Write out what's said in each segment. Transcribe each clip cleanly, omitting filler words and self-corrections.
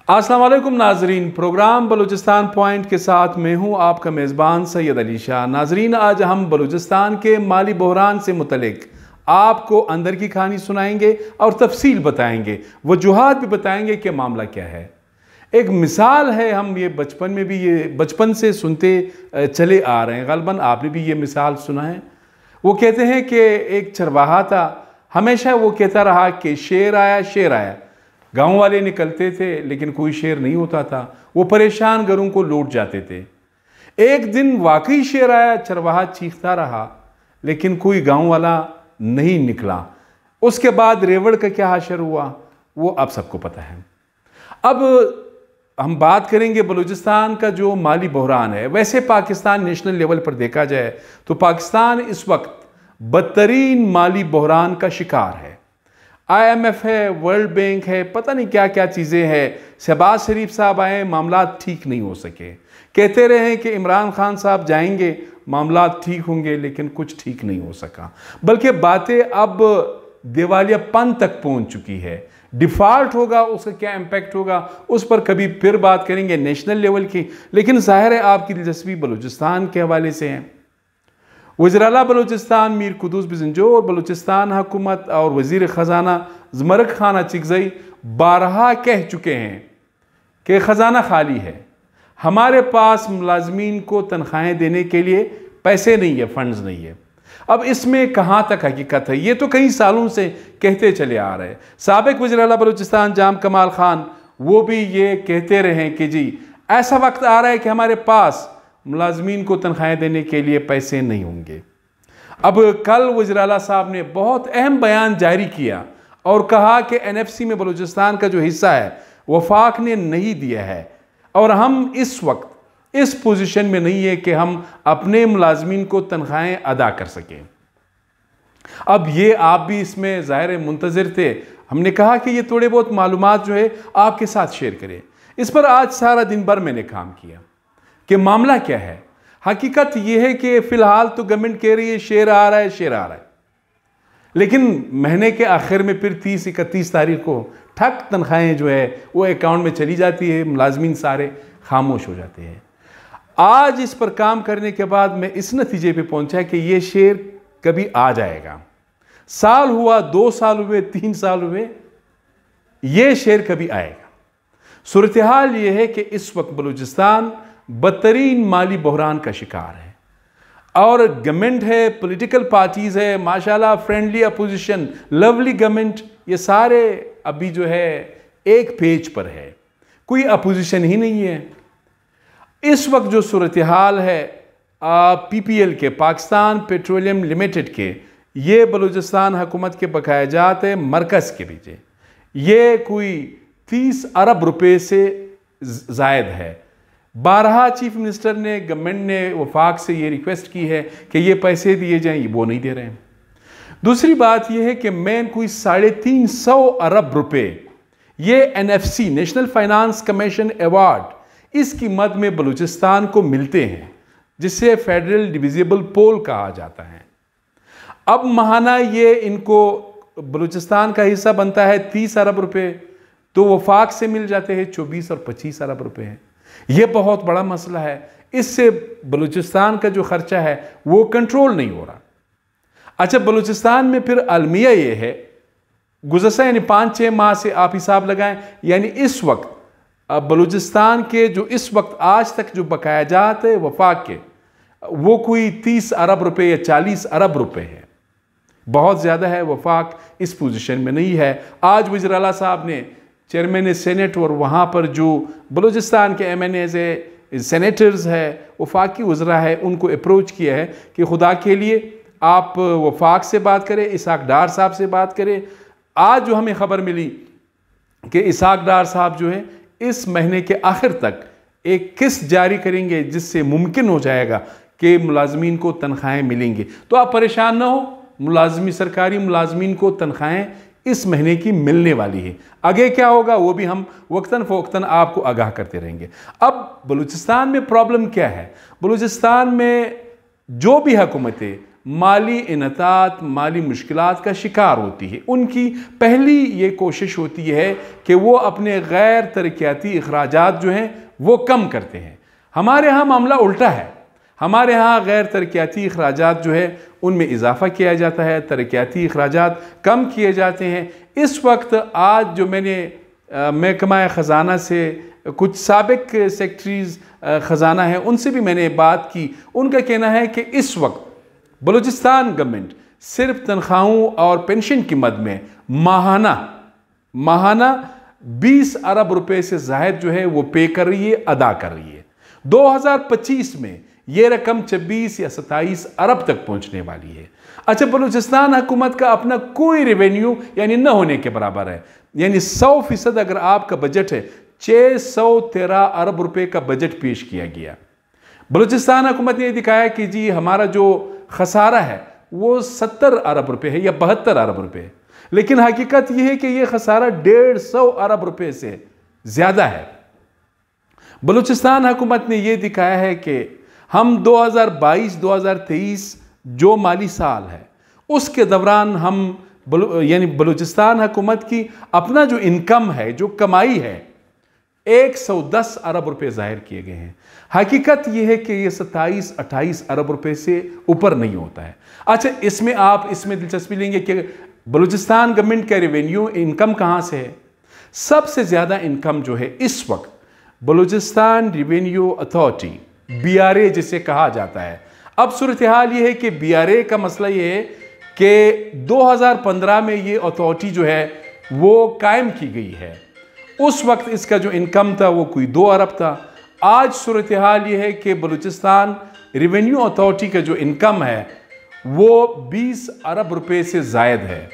अस्सलाम वालेकुम नाजरीन, प्रोग्राम बलूचिस्तान पॉइंट के साथ मैं हूं आपका मेज़बान सैयद अली शाह। नाजरीन, आज हम बलूचिस्तान के माली बहरान से मुतलिक आपको अंदर की कहानी सुनाएंगे और तफसील बताएंगे, वजूहात भी बताएंगे कि मामला क्या है। एक मिसाल है, हम ये बचपन से सुनते चले आ रहे हैं, ग़ालिबन आपने भी ये मिसाल सुना है। वो कहते हैं कि एक चरवाहा था, हमेशा वो कहता रहा कि शेर आया शेर आया। गांव वाले निकलते थे लेकिन कोई शेर नहीं होता था, वो परेशान घरों को लौट जाते थे। एक दिन वाकई शेर आया, चरवाहा चीखता रहा लेकिन कोई गांव वाला नहीं निकला। उसके बाद रेवड़ का क्या हशर हुआ वो अब सबको पता है। अब हम बात करेंगे बलूचिस्तान का जो माली बहरान है। वैसे पाकिस्तान नेशनल लेवल पर देखा जाए तो पाकिस्तान इस वक्त बदतरीन माली बहरान का शिकार है। IMF है, वर्ल्ड बैंक है, पता नहीं क्या क्या चीज़ें हैं। शहबाज शरीफ साहब आए, मामला ठीक नहीं हो सके। कहते रहे कि इमरान खान साहब जाएंगे, मामला ठीक होंगे, लेकिन कुछ ठीक नहीं हो सका। बल्कि बातें अब दिवालियापन तक पहुंच चुकी है। डिफ़ॉल्ट होगा, उसका क्या इम्पैक्ट होगा उस पर कभी फिर बात करेंगे नेशनल लेवल की। लेकिन जाहिर है आपकी दिलचस्पी बलूचिस्तान के हवाले से है। वज़ीर-ए-आला बलूचिस्तान मीर कुद्दूस बिज़नजोर, बलूचिस्तान हुकूमत और वज़ीर ख़जाना ज़मरक खान अचिकज़ई बारहा कह चुके हैं कि ख़जाना खाली है, हमारे पास मुलाजमीन को तनख्वाहें देने के लिए पैसे नहीं है, फंड्स नहीं है। अब इसमें कहाँ तक हकीकत है, ये तो कई सालों से कहते चले आ रहे हैं। साबिक़ वज़ीर-ए-आला बलूचिस्तान जाम कमाल खान वो भी ये कहते रहे कि जी ऐसा वक्त आ रहा है कि हमारे पास मुलाजमीन को तनख्वाहें देने के लिए पैसे नहीं होंगे। अब कल वज़ीर-ए-आला साहब ने बहुत अहम बयान जारी किया और कहा कि NFC में बलूचिस्तान का जो हिस्सा है वफाक ने नहीं दिया है और हम इस वक्त इस पोजीशन में नहीं है कि हम अपने मुलाजमीन को तनख्वाहें अदा कर सकें। अब ये आप भी इसमें ज़ाहिर मुंतज़िर थे। हमने कहा कि ये थोड़े बहुत मालूमात जो है आपके साथ शेयर करें। इस पर आज सारा दिन भर मैंने काम किया कि मामला क्या है। हकीकत यह है कि फ़िलहाल तो गवर्नमेंट कह रही है शेर आ रहा है शेर आ रहा है, लेकिन महीने के आखिर में फिर 30-31 तारीख को ठक तनख्वाहें जो है वो अकाउंट में चली जाती है, मुलाजमीन सारे खामोश हो जाते हैं। आज इस पर काम करने के बाद मैं इस नतीजे पे पहुंचा कि ये शेर कभी आ जाएगा। साल हुआ, 2 साल हुए, 3 साल हुए, ये शेर कभी आएगा। सूरत हाल ये है कि इस वक्त बलूचिस्तान बदतरीन माली बहरान का शिकार है और गवर्नमेंट है, पॉलिटिकल पार्टीज़ है, माशाल्लाह फ्रेंडली अपोजिशन, लवली गवर्नमेंट, ये सारे अभी जो है एक पेज पर है, कोई अपोजिशन ही नहीं है। इस वक्त जो सूरत हाल है PPL के, पाकिस्तान पेट्रोलियम लिमिटेड के, ये बलूचिस्तान हुकूमत के बकाया जात है मरकज़ के पीछे, ये कोई 30 अरब रुपए से ज़ायद है। 12 चीफ मिनिस्टर ने, गवर्नमेंट ने वफाक से ये रिक्वेस्ट की है कि ये पैसे दिए जाएं, वो नहीं दे रहे हैं। दूसरी बात यह है कि मैं कोई 350 अरब रुपए ये NFC national finance commission award इसकी मद में बलूचिस्तान को मिलते हैं, जिसे फेडरल डिविजिबल पोल कहा जाता है। अब महाना ये इनको बलूचिस्तान का हिस्सा बनता है 30 अरब रुपए, तो वफाक से मिल जाते हैं 24 और 25 अरब रुपए हैं। ये बहुत बड़ा मसला है। इससे बलूचिस्तान का जो खर्चा है वो कंट्रोल नहीं हो रहा। अच्छा, बलूचिस्तान में फिर अलमिया ये है, गुज़श्ता यानी 5-6 माह से आप हिसाब लगाएं, यानी इस वक्त बलूचिस्तान के जो इस वक्त आज तक जो बकाया जात है वफाक के, वो कोई 30 अरब रुपए या 40 अरब रुपए है। बहुत ज़्यादा है। वफाक इस पोजीशन में नहीं है। आज वज़ीर-ए-आला साहब ने चेयरमैन सेनेट और वहाँ पर जो बलूचिस्तान के MNAs है, सेनेटर्स है, वफाकी वज़रा है, उनको अप्रोच किया है कि खुदा के लिए आप वफाक से बात करें, इसहाक डार साहब से बात करें। आज जो हमें ख़बर मिली कि इसहाक डार साहब जो है इस महीने के आखिर तक एक किस्त जारी करेंगे जिससे मुमकिन हो जाएगा कि मुलाजमीन को तनख्वाहें मिलेंगी। तो आप परेशान ना हो, सरकारी मुलाजमीन को तनख्वाहें इस महीने की मिलने वाली है। आगे क्या होगा वो भी हम वक्तन फ़वक्तन आपको आगाह करते रहेंगे। अब बलूचिस्तान में प्रॉब्लम क्या है? बलूचिस्तान में जो भी हुकूमतें माली इनतात, माली मुश्किलात का शिकार होती है। उनकी पहली ये कोशिश होती है कि वो अपने गैर तरक्याती अखराजात जो हैं वो कम करते हैं। हमारे यहाँ मामला उल्टा है। हमारे यहाँ गैर तरक्याती अखराजात जो है उनमें इजाफा किया जाता है, तरक्याती अखराजात कम किए जाते हैं। इस वक्त आज जो मैंने महकमा ख़जाना से कुछ साबिक सेक्रेटरीज ख़जाना है उनसे भी मैंने बात की। उनका कहना है कि इस वक्त बलूचिस्तान गवर्नमेंट सिर्फ तनख्वाहों और पेंशन की मद में माहाना 20 अरब रुपए से ज़ायद जो है वो पे कर रही है, अदा कर रही है। 2025 में ये रकम 26 या 27 अरब तक पहुंचने वाली है। अच्छा, बलूचिस्तान हुकूमत का अपना कोई रेवेन्यू यानी न होने के बराबर है। यानी 100% अगर आपका बजट है, 613 अरब रुपए का बजट पेश किया गया। बलूचिस्तान हुकूमत ने दिखाया कि जी हमारा जो खसारा है वो 70 अरब रुपए है या 72 अरब रुपए है, लेकिन हकीकत यह है कि यह खसारा 150 अरब रुपए से ज़्यादा है। बलूचिस्तान हुकूमत ने यह दिखाया है कि हम 2022-2023 जो माली साल है उसके दौरान हम यानी बलूचिस्तान हुकूमत की अपना जो इनकम है, जो कमाई है, 110 अरब रुपए जाहिर किए गए हैं। हकीकत यह है कि ये 27-28 अरब रुपए से ऊपर नहीं होता है। अच्छा, इसमें दिलचस्पी लेंगे कि बलूचिस्तान गवर्नमेंट का रेवेन्यू इनकम कहाँ से है। सबसे ज़्यादा इनकम जो है इस वक्त बलूचिस्तान रेवेन्यू अथॉरिटी, BRA जिसे कहा जाता है। अब सूरत हाल ये है कि BRA का मसला ये है कि 2015 में ये अथॉरिटी जो है वो कायम की गई है। उस वक्त इसका जो इनकम था वो कोई 2 अरब था। आज सूरत हाल ये है कि बलूचिस्तान रेवेन्यू अथॉरिटी का जो इनकम है वो 20 अरब रुपए से ज़ायद है।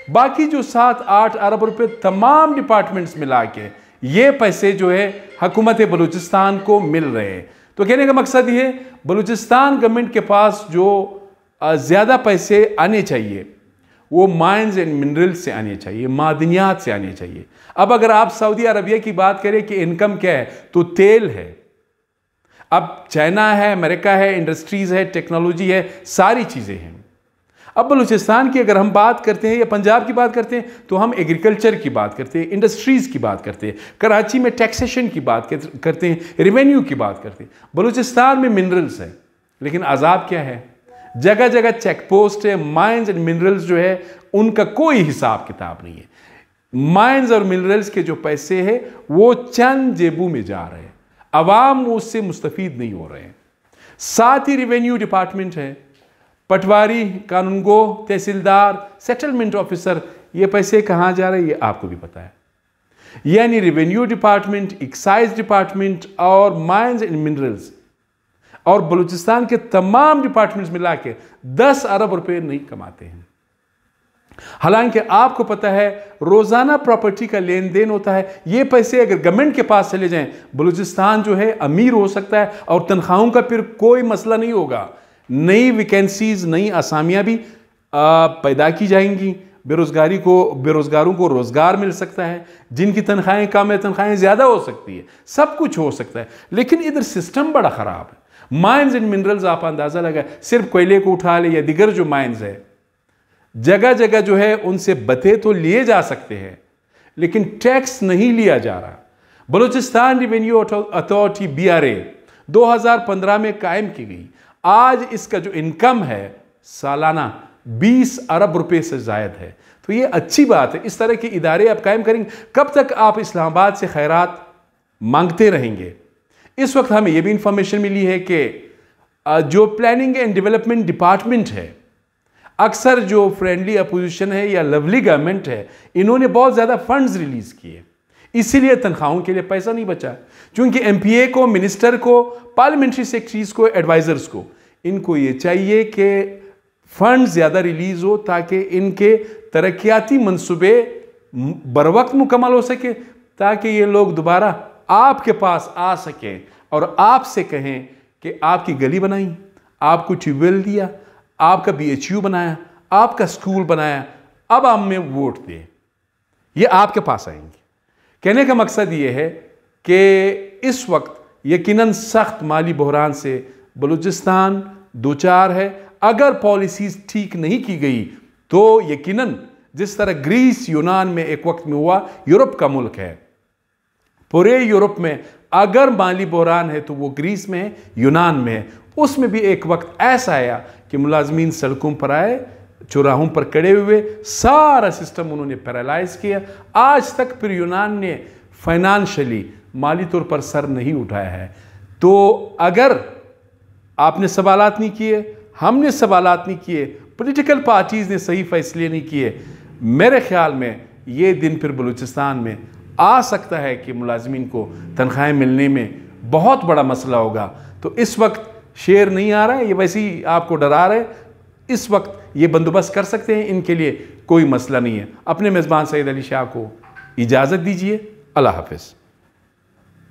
बाकी जो 7-8 अरब रुपए तमाम डिपार्टमेंट्स मिला के ये पैसे जो है हुकूमत बलूचिस्तान को मिल रहे हैं। तो कहने का मकसद ये, बलूचिस्तान गवर्नमेंट के पास जो ज़्यादा पैसे आने चाहिए वो माइंस एंड मिनरल्स से आने चाहिए, मादनियात से आने चाहिए। अब अगर आप सऊदी अरबिया की बात करें कि इनकम क्या है, तो तेल है। अब चाइना है, अमेरिका है, इंडस्ट्रीज़ है, टेक्नोलॉजी है, सारी चीज़ें हैं। अब बलूचिस्तान की अगर हम बात करते हैं या पंजाब की बात करते हैं तो हम एग्रीकल्चर की बात करते हैं, इंडस्ट्रीज़ की बात करते हैं, कराची में टैक्सेशन की बात करते हैं, रेवेन्यू की बात करते हैं। बलूचिस्तान में मिनरल्स है, लेकिन अजाब क्या है, जगह जगह चेक पोस्ट है। माइंस एंड मिनरल्स जो है उनका कोई हिसाब किताब नहीं है। माइंस और मिनरल्स के जो पैसे हैं वो चंद जेबों में जा रहे हैं, अवाम उससे मुस्तफीद नहीं हो रहे हैं। साथ ही रेवेन्यू डिपार्टमेंट है, पटवारी, कानूनगो, तहसीलदार, सेटलमेंट ऑफिसर, ये पैसे कहाँ जा रहे हैं ये आपको भी पता है। यानी रेवेन्यू डिपार्टमेंट, एक्साइज डिपार्टमेंट और माइंस एंड मिनरल्स और बलूचिस्तान के तमाम डिपार्टमेंट्स मिला के 10 अरब रुपए नहीं कमाते हैं। हालांकि आपको पता है रोजाना प्रॉपर्टी का लेन देन होता है। ये पैसे अगर गवर्नमेंट के पास चले जाएं, बलूचिस्तान जो है अमीर हो सकता है और तनख्वाहों का फिर कोई मसला नहीं होगा। नई वैकेंसीज, नई असामियाँ भी पैदा की जाएंगी। बेरोज़गारों को रोज़गार मिल सकता है। जिनकी तनख्वाहें कम है, तनख्वाहें ज़्यादा हो सकती है, सब कुछ हो सकता है। लेकिन इधर सिस्टम बड़ा ख़राब है। माइंस एंड मिनरल्स आप अंदाज़ा लगा, सिर्फ कोयले को उठा ले या दिगर जो माइंस है, जगह जगह जो है उनसे बते तो लिए जा सकते हैं लेकिन टैक्स नहीं लिया जा रहा। बलूचिस्तान रेवेन्यू अथॉरिटी BRA 2015 में कायम की गई। आज इसका जो इनकम है सालाना 20 अरब रुपए से ज़ायद है। तो ये अच्छी बात है। इस तरह के इदारे आप कायम करेंगे। कब तक आप इस्लामाबाद से खैरात मांगते रहेंगे? इस वक्त हमें यह भी इंफॉर्मेशन मिली है कि जो प्लानिंग एंड डेवलपमेंट डिपार्टमेंट है, अक्सर जो फ्रेंडली अपोजिशन है या लवली गवर्नमेंट है, इन्होंने बहुत ज़्यादा फंड्स रिलीज़ किए, इसीलिए तनख्वाहों के लिए पैसा नहीं बचा। क्योंकि MPA को, मिनिस्टर को, पार्लियामेंट्री सेक्रेटरीज को, एडवाइज़र्स को, इनको ये चाहिए कि फ़ंड ज़्यादा रिलीज़ हो ताकि इनके तरक्याती मंसूबे बर वक्त मुकम्मल हो सके, ताकि ये लोग दोबारा आपके पास आ सकें और आपसे कहें कि आपकी गली बनाई, आपको ट्यूबवेल दिया, आपका BHU बनाया, आपका स्कूल बनाया, अब आप हमें वोट दें। ये आपके पास आएंगे। कहने का मकसद ये है कि इस वक्त यकीनन सख्त माली बहरान से बलूचिस्तान दो चार है। अगर पॉलिसीज ठीक नहीं की गई तो यकीनन जिस तरह ग्रीस यूनान में एक वक्त में हुआ, यूरोप का मुल्क है, पूरे यूरोप में अगर माली बहरान है तो वो ग्रीस में है, यूनान में है। उसमें भी एक वक्त ऐसा आया कि मुलाजमीन सड़कों पर आए, चौराहों पर खड़े हुए, सारा सिस्टम उन्होंने पैरालाइज किया। आज तक फिर यूनान ने फाइनेंशियली माली तौर पर सर नहीं उठाया है। तो अगर आपने सवालात नहीं किए, हमने सवालात नहीं किए, पॉलिटिकल पार्टीज ने सही फैसले नहीं किए, मेरे ख्याल में ये दिन फिर बलूचिस्तान में आ सकता है कि मुलाजमीन को तनख्वाहें मिलने में बहुत बड़ा मसला होगा। तो इस वक्त शेर नहीं आ रहा है, ये वैसे ही आपको डरा रहे, इस वक्त ये बंदोबस्त कर सकते हैं, इनके लिए कोई मसला नहीं है। अपने मेज़बान सैयद अली शाह को इजाज़त दीजिए। अल्लाह हाफ़िज़।